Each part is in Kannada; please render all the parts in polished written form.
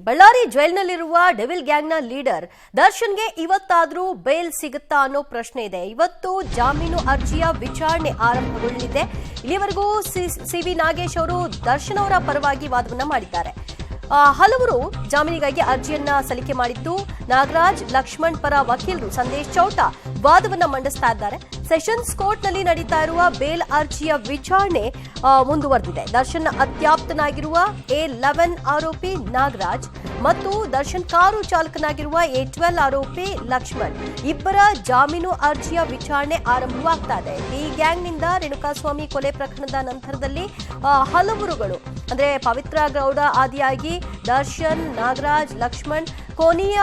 ಬಳ್ಳಾರಿ ಜೈಲಿನಲ್ಲಿರುವ ಡೆವಿಲ್ ಗ್ಯಾಂಗ್ನ ಲೀಡರ್ ದರ್ಶನ್ಗೆ ಇವತ್ತಾದ್ರೂ ಬೇಲ್ ಸಿಗುತ್ತಾ ಅನ್ನೋ ಪ್ರಶ್ನೆ ಇದೆ. ಇವತ್ತು ಜಾಮೀನು ಅರ್ಜಿಯ ವಿಚಾರಣೆ ಆರಂಭಗೊಳ್ಳಲಿದೆ. ಇಲ್ಲಿವರೆಗೂ ಸಿವಿ ನಾಗೇಶ್ ಅವರು ದರ್ಶನ್ ಅವರ ಪರವಾಗಿ ವಾದವನ್ನ ಮಾಡಿದ್ದಾರೆ. ಹಲವರು ಜಾಮೀನಿಗಾಗಿ ಅರ್ಜಿಯನ್ನ ಸಲ್ಲಿಕೆ ಮಾಡಿದ್ದು, ನಾಗರಾಜ್, ಲಕ್ಷ್ಮಣ್ ಪರ ವಕೀಲರು ಸಂದೇಶ್ ಚೌಟ ವಾದವನ್ನ ಮಂಡಿಸ್ತಾ ಇದ್ದಾರೆ. ಸೆಷನ್ಸ್ ಕೋರ್ಟ್ನಲ್ಲಿ ನಡೀತಾ ಇರುವ ಬೇಲ್ ಅರ್ಜಿಯ ವಿಚಾರಣೆ ಮುಂದುವರೆದಿದೆ. ದರ್ಶನ್ ಅತ್ಯಾಪ್ತನಾಗಿರುವ A11 ಆರೋಪಿ ನಾಗರಾಜ್ ಮತ್ತು ದರ್ಶನ್ ಕಾರು ಚಾಲಕನಾಗಿರುವ A12 ಆರೋಪಿ ಲಕ್ಷ್ಮಣ್ ಇಬ್ಬರ ಜಾಮೀನು ಅರ್ಜಿಯ ವಿಚಾರಣೆ ಆರಂಭವಾಗ್ತಾ ಇದೆ. ಈ ಗ್ಯಾಂಗ್ನಿಂದ ರೇಣುಕಾಸ್ವಾಮಿ ಕೊಲೆ ಪ್ರಕರಣದ ನಂತರದಲ್ಲಿ ಹಲವರುಗಳು ಅಂದ್ರೆ ಪವಿತ್ರ ಗೌಡ ಆದಿಯಾಗಿ ದರ್ಶನ್, ನಾಗರಾಜ್, ಲಕ್ಷ್ಮಣ್ ಕೊನೆಯ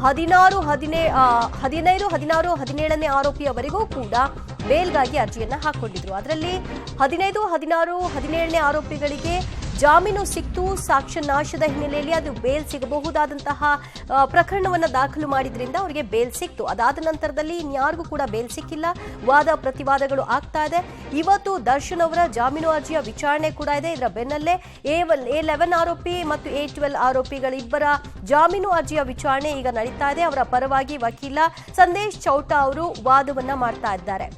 15, 16, 17ನೇ ಆರೋಪಿಯವರೆಗೂ ಕೂಡ ಬೇಲ್ಗಾಗಿ ಅರ್ಜಿಯನ್ನ ಹಾಕೊಂಡಿದ್ರು. ಅದರಲ್ಲಿ 15, 16, 17ನೇ ಆರೋಪಿಗಳಿಗೆ ಜಾಮೀನು ಸಿಕ್ತು. ಸಾಕ್ಷ್ಯ ನಾಶದ ಹಿನ್ನೆಲೆಯಲ್ಲಿ ಅದು ಬೇಲ್ ಸಿಗಬಹುದಾದಂತಹ ಪ್ರಕರಣವನ್ನ ದಾಖಲು ಮಾಡಿದ್ರಿಂದ ಅವರಿಗೆ ಬೇಲ್ ಸಿಕ್ತು. ಅದಾದ ನಂತರದಲ್ಲಿ ಇನ್ಯಾರಿಗೂ ಕೂಡ ಬೇಲ್ ಸಿಕ್ಕಿಲ್ಲ. ವಾದ ಪ್ರತಿವಾದಗಳು ಆಗ್ತಾ ಇದೆ. ಇವತ್ತು ದರ್ಶನ್ ಅವರ ಜಾಮೀನು ಅರ್ಜಿಯ ವಿಚಾರಣೆ ಕೂಡ ಇದೆ. ಇದರ ಬೆನ್ನಲ್ಲೇ A11 ಆರೋಪಿ ಮತ್ತು A12 ಆರೋಪಿಗಳಿಬ್ಬರ ಜಾಮೀನು ಅರ್ಜಿಯ ವಿಚಾರಣೆ ಈಗ ನಡೀತಾ ಇದೆ. ಅವರ ಪರವಾಗಿ ವಕೀಲ ಸಂದೇಶ್ ಚೌಟ ಅವರು ವಾದವನ್ನ ಮಾಡ್ತಾ ಇದ್ದಾರೆ.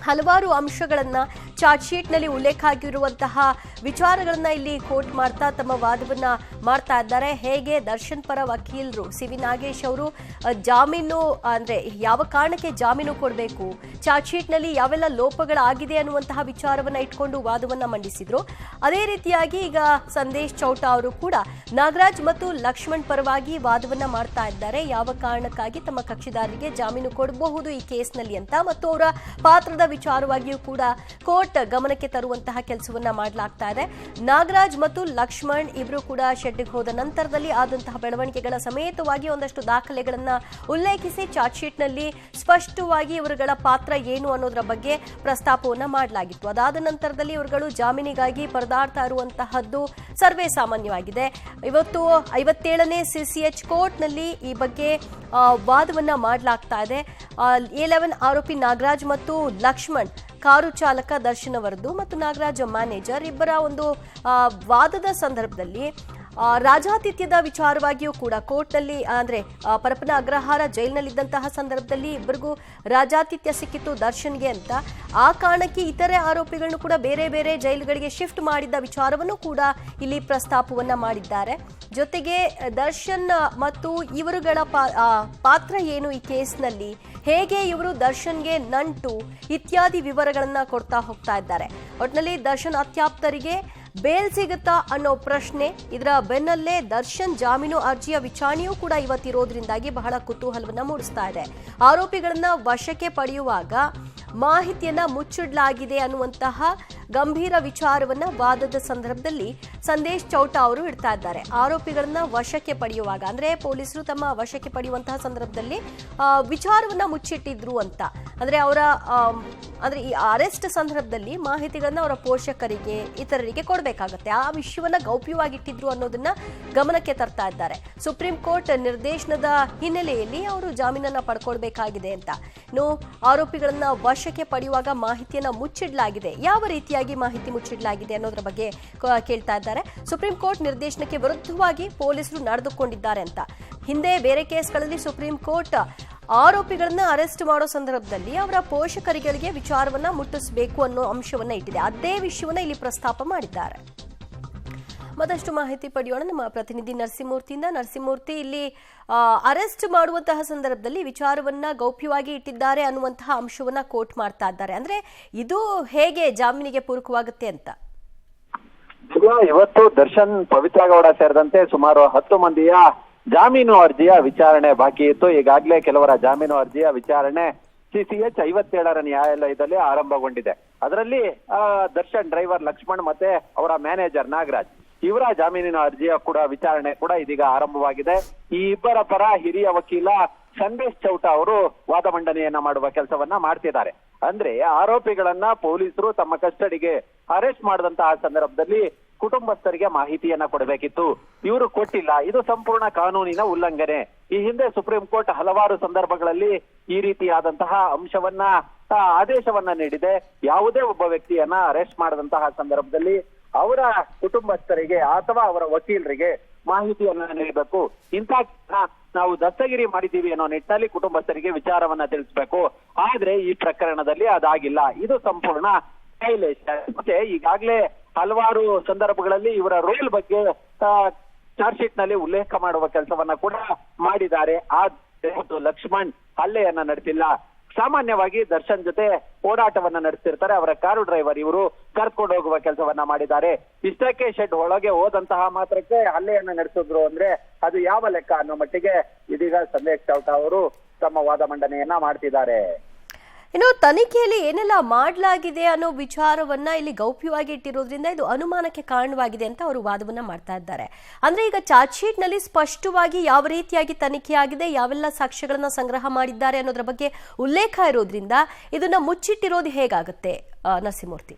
ಹಲವಾರು ಅಂಶಗಳನ್ನ ಚಾರ್ಜ್ ಶೀಟ್ನಲ್ಲಿ ಉಲ್ಲೇಖ ಆಗಿರುವಂತಹ ವಿಚಾರಗಳನ್ನ ಇಲ್ಲಿ ಕೋರ್ಟ್ ಮಾಡ್ತಾ ತಮ್ಮ ವಾದವನ್ನ ಮಾಡ್ತಾ ಇದ್ದಾರೆ. ಹೇಗೆ ದರ್ಶನ್ ಪರ ವಕೀಲರು ಸಿವಿ ನಾಗೇಶ್ ಅವರು ಜಾಮೀನು ಅಂದ್ರೆ ಯಾವ ಕಾರಣಕ್ಕೆ ಜಾಮೀನು ಕೊಡಬೇಕು, ಚಾರ್ಜ್ ಶೀಟ್ನಲ್ಲಿ ಯಾವೆಲ್ಲ ಲೋಪಗಳಾಗಿದೆ ಅನ್ನುವಂತಹ ವಿಚಾರವನ್ನ ಇಟ್ಕೊಂಡು ವಾದವನ್ನ ಮಂಡಿಸಿದ್ರು. ಅದೇ ರೀತಿಯಾಗಿ ಈಗ ಸಂದೇಶ್ ಚೌಟ ಅವರು ಕೂಡ ನಾಗರಾಜ್ ಮತ್ತು ಲಕ್ಷ್ಮಣ್ ಪರವಾಗಿ ವಾದವನ್ನ ಮಾಡ್ತಾ ಇದ್ದಾರೆ. ಯಾವ ಕಾರಣಕ್ಕಾಗಿ ತಮ್ಮ ಕಕ್ಷಿದಾರರಿಗೆ ಜಾಮೀನು ಕೊಡಬಹುದು ಈ ಕೇಸ್ನಲ್ಲಿ ಅಂತ ಮತ್ತು ಅವರ ಪಾತ್ರದ ವಿಚಾರವಾಗಿಯೂ ಕೂಡ ಕೋರ್ಟ್ ಗಮನಕ್ಕೆ ತರುವಂತಹ ಕೆಲಸವನ್ನ ಮಾಡಲಾಗ್ತಾ ಇದೆ. ನಾಗರಾಜ್ ಮತ್ತು ಲಕ್ಷ್ಮಣ್ ಇಬ್ರು ಕೂಡ ಶೆಡ್ಗೆ ಹೋದ ನಂತರದಲ್ಲಿ ಆದಂತಹ ಬೆಳವಣಿಗೆಗಳ ಸಮೇತವಾಗಿ ಒಂದಷ್ಟು ದಾಖಲೆಗಳನ್ನ ಉಲ್ಲೇಖಿಸಿ ಚಾರ್ಜ್ ಶೀಟ್ನಲ್ಲಿ ಸ್ಪಷ್ಟವಾಗಿ ಇವರುಗಳ ಪಾತ್ರ ಏನು ಅನ್ನೋದರ ಬಗ್ಗೆ ಪ್ರಸ್ತಾಪವನ್ನ ಮಾಡಲಾಗಿತ್ತು. ಅದಾದ ನಂತರದಲ್ಲಿ ಇವರುಗಳು ಜಾಮೀನಿಗಾಗಿ ಪರದಾಡ್ತಾ ಇರುವಂತಹದ್ದು ಸರ್ವೇ ಸಾಮಾನ್ಯವಾಗಿದೆ. ಇವತ್ತು 57ನೇ CCH ಕೋರ್ಟ್ನಲ್ಲಿ ಈ ಬಗ್ಗೆ ವಾದವನ್ನ ಮಾಡಲಾಗ್ತಾ ಇದೆ. A11 ಆರೋಪಿ ನಾಗರಾಜ್ ಮತ್ತು ಲಕ್ಷ್ಮಣ್ ಕಾರು ಚಾಲಕ ದರ್ಶನ್ ಅವರದ್ದು ಮತ್ತು ನಾಗರಾಜ್ ಮ್ಯಾನೇಜರ್ ಇಬ್ಬರ ಒಂದು ವಾದದ ಸಂದರ್ಭದಲ್ಲಿ ರಾಜಾತಿಥ್ಯದ ವಿಚಾರವಾಗಿಯೂ ಕೂಡ ಕೋರ್ಟ್ನಲ್ಲಿ ಅಂದ್ರೆ ಪರಪ್ಪನ ಅಗ್ರಹಾರ ಜೈಲಿನಲ್ಲಿದ್ದಂತಹ ಸಂದರ್ಭದಲ್ಲಿ ಇಬ್ಬರಿಗೂ ರಾಜಾತಿಥ್ಯ ಸಿಕ್ಕಿತ್ತು ದರ್ಶನ್ಗೆ ಅಂತ. ಆ ಕಾರಣಕ್ಕೆ ಇತರೆ ಆರೋಪಿಗಳನ್ನು ಕೂಡ ಬೇರೆ ಬೇರೆ ಜೈಲುಗಳಿಗೆ ಶಿಫ್ಟ್ ಮಾಡಿದ್ದ ವಿಚಾರವನ್ನು ಕೂಡ ಇಲ್ಲಿ ಪ್ರಸ್ತಾಪವನ್ನ ಮಾಡಿದ್ದಾರೆ. ಜೊತೆಗೆ ದರ್ಶನ್ ಮತ್ತು ಇವರುಗಳ ಪಾತ್ರ ಏನು ಈ ಕೇಸ್ನಲ್ಲಿ, ಹೇಗೆ ಇವರು ದರ್ಶನ್ಗೆ ನಂಟು ಇತ್ಯಾದಿ ವಿವರಗಳನ್ನ ಕೊಡ್ತಾ ಹೋಗ್ತಾ ಇದ್ದಾರೆ. ಒಟ್ಟಿನಲ್ಲಿ ದರ್ಶನ್ ಅತ್ಯಾಪ್ತರಿಗೆ ಬೇಲ್ ಸಿಗುತ್ತಾ ಅನ್ನೋ ಪ್ರಶ್ನೆ. ಇದರ ಬೆನ್ನಲ್ಲೇ ದರ್ಶನ್ ಜಾಮೀನು ಅರ್ಜಿಯ ವಿಚಾರಣೆಯೂ ಕೂಡ ಇವತ್ತಿರೋದ್ರಿಂದಾಗಿ ಬಹಳ ಕುತೂಹಲವನ್ನ ಮೂಡಿಸ್ತಾ ಇದೆ. ಆರೋಪಿಗಳನ್ನ ವಶಕ್ಕೆ ಪಡೆಯುವಾಗ ಮಾಹಿತಿಯನ್ನ ಮುಚ್ಚಿಡಲಾಗಿದೆ ಅನ್ನುವಂತಹ ಗಂಭೀರ ವಿಚಾರವನ್ನ ವಾದದ ಸಂದರ್ಭದಲ್ಲಿ ಸಂದೇಶ್ ಚೌಟ ಅವರು ಇಡ್ತಾ ಇದ್ದಾರೆ. ಆರೋಪಿಗಳನ್ನ ವಶಕ್ಕೆ ಪಡೆಯುವಾಗ ಅಂದ್ರೆ ಪೊಲೀಸರು ತಮ್ಮ ವಶಕ್ಕೆ ಪಡೆಯುವಂತಹ ಸಂದರ್ಭದಲ್ಲಿ ವಿಚಾರವನ್ನ ಮುಚ್ಚಿಟ್ಟಿದ್ರು ಅಂತ. ಅಂದ್ರೆ ಅವರ ಅಂದ್ರೆ ಈ ಅರೆಸ್ಟ್ ಸಂದರ್ಭದಲ್ಲಿ ಮಾಹಿತಿಗಳನ್ನ ಅವರ ಪೋಷಕರಿಗೆ ಇತರರಿಗೆ ಕೊಡಬೇಕಾಗತ್ತೆ. ಆ ವಿಷಯವನ್ನ ಗೌಪ್ಯವಾಗಿಟ್ಟಿದ್ರು ಅನ್ನೋದನ್ನ ಗಮನಕ್ಕೆ ತರ್ತಾ ಇದ್ದಾರೆ. ಸುಪ್ರೀಂ ಕೋರ್ಟ್ ನಿರ್ದೇಶನದ ಹಿನ್ನೆಲೆಯಲ್ಲಿ ಅವರು ಜಾಮೀನನ್ನ ಪಡ್ಕೊಳ್ಬೇಕಾಗಿದೆ ಅಂತ. ಇನ್ನು ಆರೋಪಿಗಳನ್ನ ವಶಕ್ಕೆ ಪಡೆಯುವಾಗ ಮಾಹಿತಿಯನ್ನ ಮುಚ್ಚಿಡಲಾಗಿದೆ. ಯಾವ ರೀತಿಯಾಗಿ ಮಾಹಿತಿ ಮುಚ್ಚಿಡಲಾಗಿದೆ ಅನ್ನೋದ್ರ ಬಗ್ಗೆ ಕೇಳ್ತಾ ಇದ್ದಾರೆ. ಸುಪ್ರೀಂ ಕೋರ್ಟ್ ನಿರ್ದೇಶನಕ್ಕೆ ವಿರುದ್ಧವಾಗಿ ಪೊಲೀಸರು ನಡೆದುಕೊಂಡಿದ್ದಾರೆ ಅಂತ. ಹಿಂದೆ ಬೇರೆ ಕೇಸ್ಗಳಲ್ಲಿ ಸುಪ್ರೀಂ ಕೋರ್ಟ್ ಆರೋಪಿಗಳನ್ನ ಅರೆಸ್ಟ್ ಮಾಡೋ ಸಂದರ್ಭದಲ್ಲಿ ಅವರ ಪೋಷಕರಿಗೆ ವಿಚಾರವನ್ನ ಮುಟ್ಟಿಸಬೇಕು ಅನ್ನೋ ಅಂಶವನ್ನ ಇಟ್ಟಿದೆ. ಅದೇ ವಿಷಯವನ್ನ ಇಲ್ಲಿ ಪ್ರಸ್ತಾಪ ಮಾಡಿದ್ದಾರೆ. ಮತ್ತಷ್ಟು ಮಾಹಿತಿ ಪಡೆಯೋಣ ನಮ್ಮ ಪ್ರತಿನಿಧಿ ನರಸಿಂಹಮೂರ್ತಿಯಿಂದ. ನರಸಿಂಹಮೂರ್ತಿ, ಇಲ್ಲಿ ಅರೆಸ್ಟ್ ಮಾಡುವಂತಹ ಸಂದರ್ಭದಲ್ಲಿ ವಿಚಾರವನ್ನ ಗೌಪ್ಯವಾಗಿ ಇಟ್ಟಿದ್ದಾರೆ ಅನ್ನುವಂತಹ ಅಂಶವನ್ನ ಕೋರ್ಟ್ ಮಾಡ್ತಾ ಇದ್ದಾರೆ. ಅಂದ್ರೆ ಇದು ಹೇಗೆ ಜಾಮೀನಿಗೆ ಪೂರಕವಾಗುತ್ತೆ ಅಂತ? ಇವತ್ತು ದರ್ಶನ್, ಪವಿತ್ರ ಗೌಡ ಸೇರಿದಂತೆ ಸುಮಾರು 10 ಮಂದಿಯ ಜಾಮೀನು ಅರ್ಜಿಯ ವಿಚಾರಣೆ ಬಾಕಿ ಇತ್ತು. ಈಗಾಗಲೇ ಕೆಲವರ ಜಾಮೀನು ಅರ್ಜಿಯ ವಿಚಾರಣೆ CCH 57ರ ನ್ಯಾಯಾಲಯದಲ್ಲಿ ಆರಂಭಗೊಂಡಿದೆ. ಅದರಲ್ಲಿ ದರ್ಶನ್ ಡ್ರೈವರ್ ಲಕ್ಷ್ಮಣ್ ಮತ್ತೆ ಅವರ ಮ್ಯಾನೇಜರ್ ನಾಗರಾಜ್ ಇವರ ಜಾಮೀನಿನ ಅರ್ಜಿಯ ಕೂಡ ವಿಚಾರಣೆ ಕೂಡ ಇದೀಗ ಆರಂಭವಾಗಿದೆ. ಈ ಇಬ್ಬರ ಪರ ಹಿರಿಯ ವಕೀಲ ಸಂದೇಶ್ ಚೌಟ ಅವರು ವಾದ ಮಂಡನೆಯನ್ನ ಮಾಡುವ ಕೆಲಸವನ್ನ ಮಾಡ್ತಿದ್ದಾರೆ. ಅಂದ್ರೆ ಆರೋಪಿಗಳನ್ನ ಪೊಲೀಸರು ತಮ್ಮ ಕಸ್ಟಡಿಗೆ ಅರೆಸ್ಟ್ ಮಾಡಿದಂತಹ ಸಂದರ್ಭದಲ್ಲಿ ಕುಟುಂಬಸ್ಥರಿಗೆ ಮಾಹಿತಿಯನ್ನ ಕೊಡಬೇಕಿತ್ತು. ಇವರು ಕೊಟ್ಟಿಲ್ಲ. ಇದು ಸಂಪೂರ್ಣ ಕಾನೂನಿನ ಉಲ್ಲಂಘನೆ. ಈ ಹಿಂದೆ ಸುಪ್ರೀಂ ಕೋರ್ಟ್ ಹಲವಾರು ಸಂದರ್ಭಗಳಲ್ಲಿ ಈ ರೀತಿಯಾದಂತಹ ಅಂಶವನ್ನ ಆದೇಶವನ್ನ ನೀಡಿದೆ. ಯಾವುದೇ ಒಬ್ಬ ವ್ಯಕ್ತಿಯನ್ನ ಅರೆಸ್ಟ್ ಮಾಡಿದಂತಹ ಸಂದರ್ಭದಲ್ಲಿ ಅವರ ಕುಟುಂಬಸ್ಥರಿಗೆ ಅಥವಾ ಅವರ ವಕೀಲರಿಗೆ ಮಾಹಿತಿಯನ್ನ ನೀಡಬೇಕು. ಇಂಥ ನಾವು ದಸ್ತಗಿರಿ ಮಾಡಿದ್ದೀವಿ ಅನ್ನೋ ನಿಟ್ಟಿನಲ್ಲಿ ಕುಟುಂಬಸ್ಥರಿಗೆ ವಿಚಾರವನ್ನ ತಿಳಿಸ್ಬೇಕು. ಆದ್ರೆ ಈ ಪ್ರಕರಣದಲ್ಲಿ ಅದಾಗಿಲ್ಲ. ಇದು ಸಂಪೂರ್ಣ ವೈಲೇಷನ್. ಮತ್ತೆ ಈಗಾಗಲೇ ಹಲವಾರು ಸಂದರ್ಭಗಳಲ್ಲಿ ಇವರ ರೋಲ್ ಬಗ್ಗೆ ಚಾರ್ಜ್ ಶೀಟ್ ನಲ್ಲಿ ಉಲ್ಲೇಖ ಮಾಡುವ ಕೆಲಸವನ್ನ ಕೂಡ ಮಾಡಿದ್ದಾರೆ. ಆದ್ರೆ ಲಕ್ಷ್ಮಣ್ ಹಲ್ಲೆಯನ್ನ ನಡೆಸಿಲ್ಲ. ಸಾಮಾನ್ಯವಾಗಿ ದರ್ಶನ್ ಜೊತೆ ಓಡಾಟವನ್ನ ನಡೆಸ್ತಿರ್ತಾರೆ. ಅವರ ಕಾರು ಡ್ರೈವರ್ ಇವರು ಕರ್ಕೊಂಡು ಹೋಗುವ ಕೆಲಸವನ್ನ ಮಾಡಿದ್ದಾರೆ. ಇಷ್ಟಕ್ಕೆ ಶೆಡ್ ಒಳಗೆ ಹೋದಂತಹ ಮಾತ್ರಕ್ಕೆ ಹಲ್ಲೆಯನ್ನ ನಡೆಸಿದ್ರು ಅಂದ್ರೆ ಅದು ಯಾವ ಲೆಕ್ಕ ಅನ್ನೋ ಮಟ್ಟಿಗೆ ಇದೀಗ ಸಂದೇಶ್ ಚೌಟ ಅವರು ತಮ್ಮ ವಾದ ಮಂಡನೆಯನ್ನ ಮಾಡ್ತಿದ್ದಾರೆ. ಇನ್ನು ತನಿಖೆಯಲ್ಲಿ ಏನೆಲ್ಲ ಮಾಡಲಾಗಿದೆ ಅನ್ನೋ ವಿಚಾರವನ್ನ ಇಲ್ಲಿ ಗೌಪ್ಯವಾಗಿ ಇಟ್ಟಿರೋದ್ರಿಂದ ಇದು ಅನುಮಾನಕ್ಕೆ ಕಾರಣವಾಗಿದೆ ಅಂತ ಅವರು ವಾದವನ್ನ ಮಾಡ್ತಾ ಇದ್ದಾರೆ. ಅಂದ್ರೆ ಈಗ ಚಾರ್ಜ್ ಶೀಟ್ ನಲ್ಲಿ ಸ್ಪಷ್ಟವಾಗಿ ಯಾವ ರೀತಿಯಾಗಿ ತನಿಖೆ ಆಗಿದೆ, ಯಾವೆಲ್ಲ ಸಾಕ್ಷ್ಯಗಳನ್ನ ಸಂಗ್ರಹ ಮಾಡಿದ್ದಾರೆ ಅನ್ನೋದ್ರ ಬಗ್ಗೆ ಉಲ್ಲೇಖ ಇರೋದ್ರಿಂದ ಇದನ್ನ ಮುಚ್ಚಿಟ್ಟಿರೋದು ಹೇಗಾಗುತ್ತೆ ನರಸಿಂಹಮೂರ್ತಿ?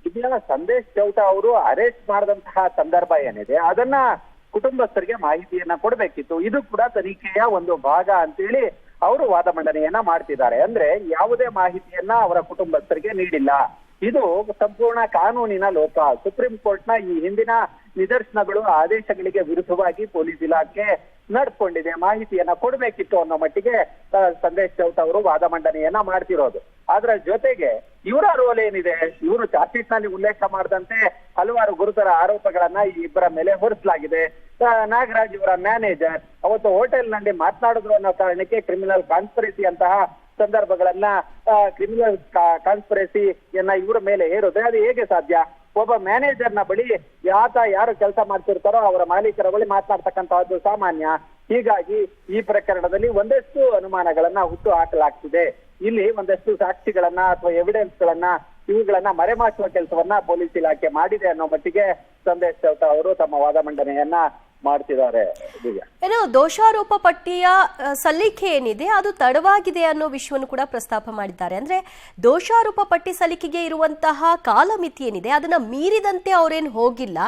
ಇದೆಲ್ಲ ಸಂದೇಶ್ ಚೌಟ ಅವರು ಅರೆಸ್ಟ್ ಮಾಡಿದಂತಹ ಸಂದರ್ಭ ಏನಿದೆ ಅದನ್ನ ಕುಟುಂಬಸ್ಥರಿಗೆ ಮಾಹಿತಿಯನ್ನ ಕೊಡಬೇಕಿತ್ತು. ಇದು ಕೂಡ ತನಿಖೆಯ ಒಂದು ಭಾಗ ಅಂತೇಳಿ ಅವರು ವಾದ ಮಂಡನೆಯನ್ನ ಮಾಡ್ತಿದ್ದಾರೆ. ಅಂದ್ರೆ ಯಾವುದೇ ಮಾಹಿತಿಯನ್ನ ಅವರ ಕುಟುಂಬಸ್ಥರಿಗೆ ನೀಡಿಲ್ಲ. ಇದು ಸಂಪೂರ್ಣ ಕಾನೂನಿನ ಲೋಪ. ಸುಪ್ರೀಂ ಕೋರ್ಟ್ನ ಈ ಹಿಂದಿನ ನಿದರ್ಶನಗಳು ಆದೇಶಗಳಿಗೆ ವಿರುದ್ಧವಾಗಿ ಪೊಲೀಸ್ ಇಲಾಖೆ ನಡ್ಕೊಂಡಿದೆ. ಮಾಹಿತಿಯನ್ನ ಕೊಡ್ಬೇಕಿತ್ತು ಅನ್ನೋ ಮಟ್ಟಿಗೆ ಸಂದೇಶ್ ಚೌಟ ಅವರು ವಾದ ಮಂಡನೆಯನ್ನ ಮಾಡ್ತಿರೋದು. ಅದರ ಜೊತೆಗೆ ಇವರ ರೋಲ್ ಏನಿದೆ, ಇವರು ಚಾರ್ಜ್ ಶೀಟ್ ನಲ್ಲಿ ಉಲ್ಲೇಖ ಮಾಡದಂತೆ ಹಲವಾರು ಗುರುತರ ಆರೋಪಗಳನ್ನ ಈ ಇಬ್ಬರ ಮೇಲೆ ಹೊರಿಸಲಾಗಿದೆ. ನಾಗರಾಜ್ ಇವರ ಮ್ಯಾನೇಜರ್ ಅವತ್ತು ಹೋಟೆಲ್ ನಲ್ಲಿ ಮಾತನಾಡಿದ್ರು ಅನ್ನೋ ಕಾರಣಕ್ಕೆ ಕ್ರಿಮಿನಲ್ ಕಾನ್ಸ್ಪಿರಸಿ ಅಂತಹ ಸಂದರ್ಭಗಳನ್ನ ಕ್ರಿಮಿನಲ್ ಕಾನ್ಸ್ಪಿರಸಿಯನ್ನ ಇವರ ಮೇಲೆ ಹೇರೋದು ಅದು ಹೇಗೆ ಸಾಧ್ಯ? ಒಬ್ಬ ಮ್ಯಾನೇಜರ್ನ ಬಳಿ ಯಾರು ಕೆಲಸ ಮಾಡ್ತಿರ್ತಾರೋ ಅವರ ಮಾಲೀಕರ ಬಳಿ ಮಾತನಾಡ್ತಕ್ಕಂತಹದ್ದು ಸಾಮಾನ್ಯ. ಹೀಗಾಗಿ ಈ ಪ್ರಕರಣದಲ್ಲಿ ಒಂದಷ್ಟು ಅನುಮಾನಗಳನ್ನ ಹುಟ್ಟು ಹಾಕಲಾಗ್ತಿದೆ. ಇಲ್ಲಿ ಒಂದಷ್ಟು ಸಾಕ್ಷಿಗಳನ್ನ ಅಥವಾ ಎವಿಡೆನ್ಸ್ ಗಳನ್ನ ಇವುಗಳನ್ನ ಮರೆಮಾಚುವ ಕೆಲಸವನ್ನ ಪೊಲೀಸ್ ಇಲಾಖೆ ಮಾಡಿದೆ ಅನ್ನೋ ಮಟ್ಟಿಗೆ ಸಂದೇಶ್ ಚೌಟ ಅವರು ತಮ್ಮ ವಾದ ಮಂಡನೆಯನ್ನ ಮಾಡ್ತಿದ್ದಾರೆ. ಏನೋ ದೋಷಾರೋಪ ಪಟ್ಟಿಯ ಸಲ್ಲಿಕೆ ಏನಿದೆ ಅದು ತಡವಾಗಿದೆ ಅನ್ನೋ ವಿಷಯವನ್ನು ಕೂಡ ಪ್ರಸ್ತಾಪ ಮಾಡಿದ್ದಾರೆ. ಅಂದ್ರೆ ದೋಷಾರೋಪ ಪಟ್ಟಿ ಸಲ್ಲಿಕೆಗೆ ಇರುವಂತಹ ಕಾಲಮಿತಿ ಏನಿದೆ ಅದನ್ನ ಮೀರಿದಂತೆ ಅವರೇನು ಹೋಗಿಲ್ಲ,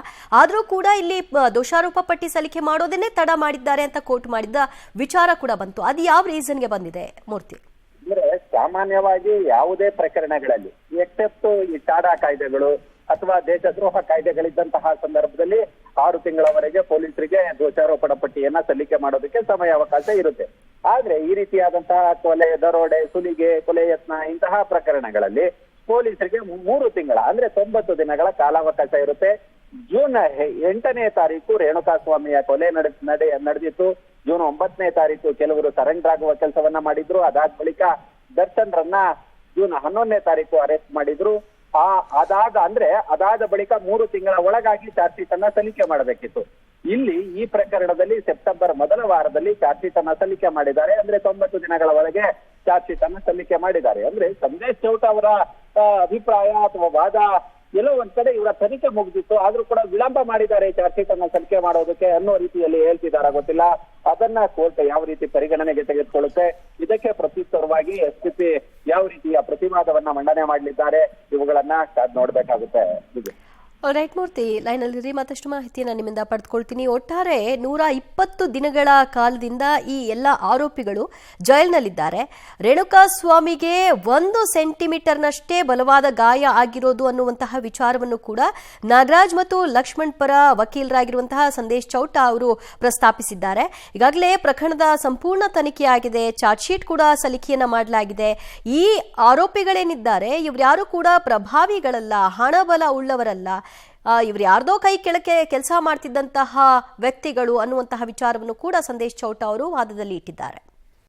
ಆದ್ರೂ ಕೂಡ ಇಲ್ಲಿ ದೋಷಾರೋಪ ಪಟ್ಟಿ ಸಲ್ಲಿಕೆ ಮಾಡೋದನ್ನೇ ತಡ ಮಾಡಿದ್ದಾರೆ ಅಂತ ಕೋರ್ಟ್ ಮಾಡಿದ ವಿಚಾರ ಕೂಡ ಬಂತು. ಅದು ಯಾವ ರೀಸನ್ಗೆ ಬಂದಿದೆ ಮೂರ್ತಿ? ಅಂದ್ರೆ ಸಾಮಾನ್ಯವಾಗಿ ಯಾವುದೇ ಪ್ರಕರಣಗಳಲ್ಲಿ ಎಕ್ಸೆಪ್ಟ್ ಈ ಟಾಡಾ ಕಾಯ್ದೆಗಳು ಅಥವಾ ದೇಶದ್ರೋಹ ಕಾಯ್ದೆಗಳಿದ್ದಂತಹ ಸಂದರ್ಭದಲ್ಲಿ 6 ತಿಂಗಳವರೆಗೆ ಪೊಲೀಸರಿಗೆ ದೋಷಾರೋಪಣ ಪಟ್ಟಿಯನ್ನ ಸಲ್ಲಿಕೆ ಮಾಡೋದಕ್ಕೆ ಸಮಯಾವಕಾಶ ಇರುತ್ತೆ. ಆದ್ರೆ ಈ ರೀತಿಯಾದಂತಹ ಕೊಲೆ, ದರೋಡೆ, ಸುಲಿಗೆ, ಕೊಲೆ ಯತ್ನ ಇಂತಹ ಪ್ರಕರಣಗಳಲ್ಲಿ ಪೊಲೀಸರಿಗೆ 3 ತಿಂಗಳ ಅಂದ್ರೆ 90 ದಿನಗಳ ಕಾಲಾವಕಾಶ ಇರುತ್ತೆ. ಜೂನ್ 8ನೇ ತಾರೀಕು ರೇಣುಕಾಸ್ವಾಮಿಯ ಕೊಲೆ ನಡೆದಿತ್ತು. ಜೂನ್ 9ನೇ ತಾರೀಕು ಕೆಲವರು ಸರೆಂಡರ್ ಆಗುವ ಕೆಲಸವನ್ನ ಮಾಡಿದ್ರು. ಅದಾದ ಬಳಿಕ ದರ್ಶನ್ ರನ್ನ ಜೂನ್ 11ನೇ ತಾರೀಕು ಅರೆಸ್ಟ್ ಮಾಡಿದ್ರು. ಅದಾದ ಬಳಿಕ 3 ತಿಂಗಳ ಒಳಗಾಗಿ ಚಾರ್ಜ್ ಶೀಟ್ ಅನ್ನ ಸಲ್ಲಿಕೆ ಮಾಡಬೇಕಿತ್ತು. ಇಲ್ಲಿ ಈ ಪ್ರಕರಣದಲ್ಲಿ ಸೆಪ್ಟೆಂಬರ್ ಮೊದಲ ವಾರದಲ್ಲಿ ಚಾರ್ಜ್ ಶೀಟ್ ಅನ್ನ ಸಲ್ಲಿಕೆ ಮಾಡಿದ್ದಾರೆ. ಅಂದ್ರೆ 90 ದಿನಗಳ ಒಳಗೆ ಚಾರ್ಜ್ ಶೀಟ್ ಅನ್ನ ಸಲ್ಲಿಕೆ ಮಾಡಿದ್ದಾರೆ. ಅಂದ್ರೆ ಸಂದೇಶ್ ಚೌಟ ಅವರ ಅಭಿಪ್ರಾಯ ಅಥವಾ ವಾದ ಎಲ್ಲೋ ಒಂದ್ ಕಡೆ ಇವರ ತನಿಖೆ ಮುಗಿದಿತ್ತು, ಆದ್ರೂ ಕೂಡ ವಿಳಂಬ ಮಾಡಿದ್ದಾರೆ ಚಾರ್ಜ್ ಶೀಟ್ ಅನ್ನ ಸಲ್ಲಿಕೆ ಮಾಡೋದಕ್ಕೆ ಅನ್ನೋ ರೀತಿಯಲ್ಲಿ ಹೇಳ್ತಿದ್ದಾರೆ. ಗೊತ್ತಿಲ್ಲ ಅದನ್ನ ಕೋರ್ಟ್ ಯಾವ ರೀತಿ ಪರಿಗಣನೆಗೆ ತೆಗೆದುಕೊಳ್ಳುತ್ತೆ. ಇದಕ್ಕೆ ಪ್ರತ್ಯುತ್ತರವಾಗಿ SPP ಯಾವ ರೀತಿಯ ಪ್ರತಿವಾದವನ್ನ ಮಂಡನೆ ಮಾಡಲಿದ್ದಾರೆ ಇವುಗಳನ್ನ ನೋಡ್ಬೇಕಾಗುತ್ತೆ. ರೈಟ್ ಮೂರ್ತಿ, ಲೈನಲ್ಲಿರಿ, ಮತ್ತಷ್ಟು ಮಾಹಿತಿಯನ್ನು ನಿಮ್ಮಿಂದ ಪಡೆದುಕೊಳ್ತೀನಿ. ಒಟ್ಟಾರೆ 120 ದಿನಗಳ ಕಾಲದಿಂದ ಈ ಎಲ್ಲ ಆರೋಪಿಗಳು ಜೈಲಿನಲ್ಲಿದ್ದಾರೆ. ರೇಣುಕಾಸ್ವಾಮಿಗೆ 1 ಸೆಂಟಿಮೀಟರ್ನಷ್ಟೇ ಬಲವಾದ ಗಾಯ ಆಗಿರೋದು ಅನ್ನುವಂತಹ ವಿಚಾರವನ್ನು ಕೂಡ ನಾಗರಾಜ್ ಮತ್ತು ಲಕ್ಷ್ಮಣ್ ಪರ ವಕೀಲರಾಗಿರುವಂತಹ ಸಂದೇಶ್ ಚೌಟ ಅವರು ಪ್ರಸ್ತಾಪಿಸಿದ್ದಾರೆ. ಈಗಾಗಲೇ ಪ್ರಕರಣದ ಸಂಪೂರ್ಣ ತನಿಖೆಯಾಗಿದೆ, ಚಾರ್ಜ್ ಶೀಟ್ ಕೂಡ ಸಲ್ಲಿಕೆಯನ್ನ ಮಾಡಲಾಗಿದೆ. ಈ ಆರೋಪಿಗಳೇನಿದ್ದಾರೆ ಇವ್ರ್ಯಾರು ಕೂಡ ಪ್ರಭಾವಿಗಳಲ್ಲ, ಹಣಬಲ ಉಳ್ಳವರಲ್ಲ, ಇವ್ರು ಯಾರ್ದೋ ಕೈ ಕೆಳಕ್ಕೆ ಕೆಲಸ ಮಾಡ್ತಿದ್ದಂತಹ ವ್ಯಕ್ತಿಗಳು ಅನ್ನುವಂತಹ ವಿಚಾರವನ್ನು ಕೂಡ ಸಂದೇಶ್ ಚೌಟ ಅವರು ವಾದದಲ್ಲಿ ಇಟ್ಟಿದ್ದಾರೆ.